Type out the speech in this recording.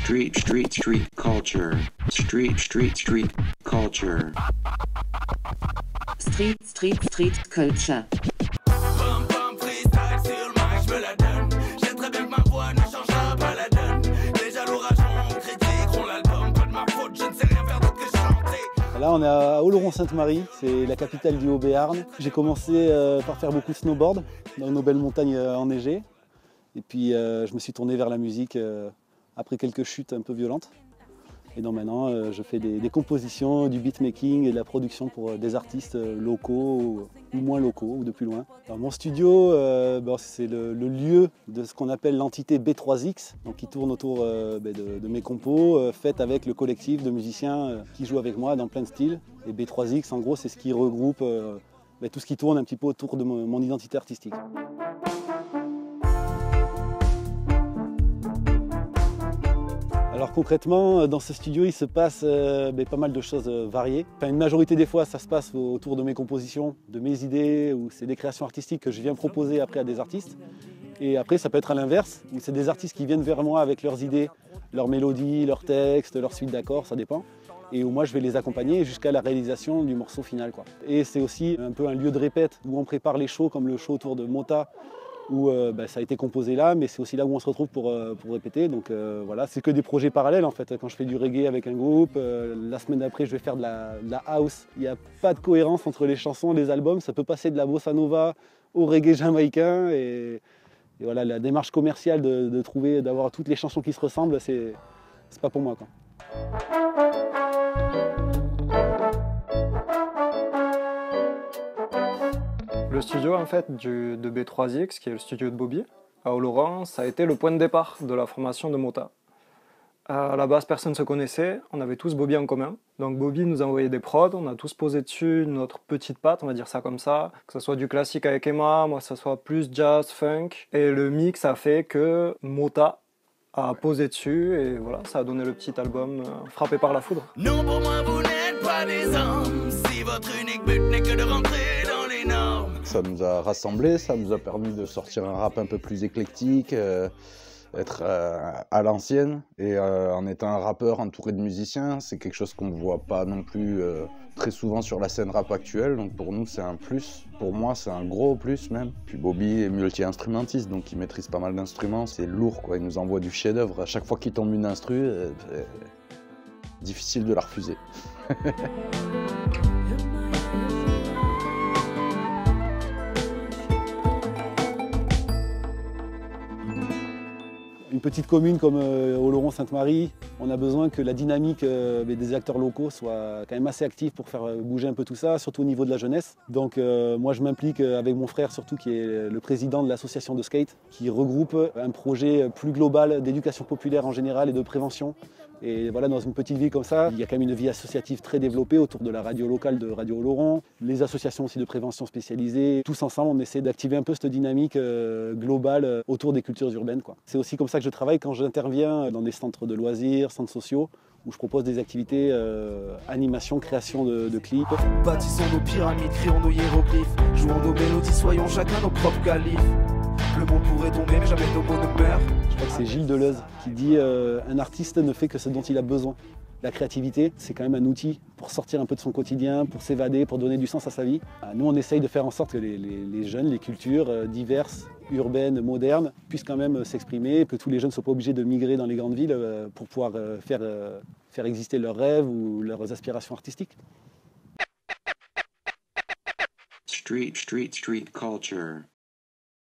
Street culture. Street culture. Street culture. Bum bum freestyle sur le mic, je me la donne. J'ai très bien que ma voix ne changera pas la donne. Déjà l'orage, on critiqueront l'album. Pas de ma faute, je ne sais rien faire d'autre que chanter. Là on est à Oloron-Sainte-Marie, c'est la capitale du Haut-Béarn. J'ai commencé par faire beaucoup de snowboard dans nos belles montagnes enneigées. Et puis je me suis tourné vers la musique après quelques chutes un peu violentes. Et donc maintenant je fais des compositions, du beatmaking et de la production pour des artistes locaux ou moins locaux ou de plus loin. Alors, mon studio c'est le lieu de ce qu'on appelle l'entité B3X, donc qui tourne autour de mes compos, faites avec le collectif de musiciens qui jouent avec moi dans plein de styles. Et B3X en gros c'est ce qui regroupe tout ce qui tourne un petit peu autour de mon identité artistique. Alors concrètement, dans ce studio, il se passe pas mal de choses variées. Enfin, une majorité des fois, ça se passe autour de mes compositions, de mes idées, ou c'est des créations artistiques que je viens proposer après à des artistes. Et après, ça peut être à l'inverse, où c'est des artistes qui viennent vers moi avec leurs idées, leurs mélodies, leurs textes, leurs suites d'accords, ça dépend. Et où moi, je vais les accompagner jusqu'à la réalisation du morceau final, quoi. Et c'est aussi un peu un lieu de répète, où on prépare les shows, comme le show autour de Mota, où ça a été composé là, mais c'est aussi là où on se retrouve pour répéter. Donc voilà, c'est que des projets parallèles en fait. Quand je fais du reggae avec un groupe, la semaine d'après je vais faire de la house. Il n'y a pas de cohérence entre les chansons et les albums. Ça peut passer de la bossa nova au reggae jamaïcain. Et voilà, la démarche commerciale de trouver, d'avoir toutes les chansons qui se ressemblent, c'est pas pour moi, quoi. Le studio en fait de B3X, qui est le studio de Bobby, à Oloron, ça a été le point de départ de la formation de Mota. À la base, personne ne se connaissait, on avait tous Bobby en commun. Donc Bobby nous a envoyé des prods, on a tous posé dessus notre petite patte, on va dire ça comme ça. Que ce soit du classique avec Emma, moi que ce soit plus jazz, funk. Et le mix a fait que Mota a posé dessus et voilà, ça a donné le petit album Frappé par la foudre. Non, pour moi, vous n'êtes pas des hommes. Si votre unique but n'est que de rentrer dans les normes. Ça nous a rassemblés, ça nous a permis de sortir un rap un peu plus éclectique, être à l'ancienne. Et en étant un rappeur entouré de musiciens, c'est quelque chose qu'on ne voit pas non plus très souvent sur la scène rap actuelle. Donc pour nous, c'est un plus. Pour moi, c'est un gros plus même. Puis Bobby est multi-instrumentiste, donc il maîtrise pas mal d'instruments. C'est lourd, quoi. Il nous envoie du chef-d'œuvre. À chaque fois qu'il tombe une instru, difficile de la refuser. Une petite commune comme Oloron-Sainte-Marie, on a besoin que la dynamique des acteurs locaux soit quand même assez active pour faire bouger un peu tout ça, surtout au niveau de la jeunesse. Donc moi je m'implique avec mon frère surtout qui est le président de l'association de skate, qui regroupe un projet plus global d'éducation populaire en général et de prévention. Et voilà, dans une petite ville comme ça, il y a quand même une vie associative très développée autour de la radio locale de Radio Oloron, les associations aussi de prévention spécialisées. Tous ensemble, on essaie d'activer un peu cette dynamique globale autour des cultures urbaines, quoi. C'est aussi comme ça que je travaille quand j'interviens dans des centres de loisirs, centres sociaux, où je propose des activités animation, création de clips. Bâtissons nos pyramides, créons nos hiéroglyphes, jouons nos mélodies, soyons chacun nos propres califes. Le monde pourrait tomber, mais jamais nos mots ne meurent. Je crois que c'est Gilles Deleuze qui dit un artiste ne fait que ce dont il a besoin. La créativité, c'est quand même un outil pour sortir un peu de son quotidien, pour s'évader, pour donner du sens à sa vie. Nous, on essaye de faire en sorte que les jeunes, les cultures diverses, urbaines, modernes, puissent quand même s'exprimer, que tous les jeunes ne soient pas obligés de migrer dans les grandes villes pour pouvoir faire exister leurs rêves ou leurs aspirations artistiques. Street culture.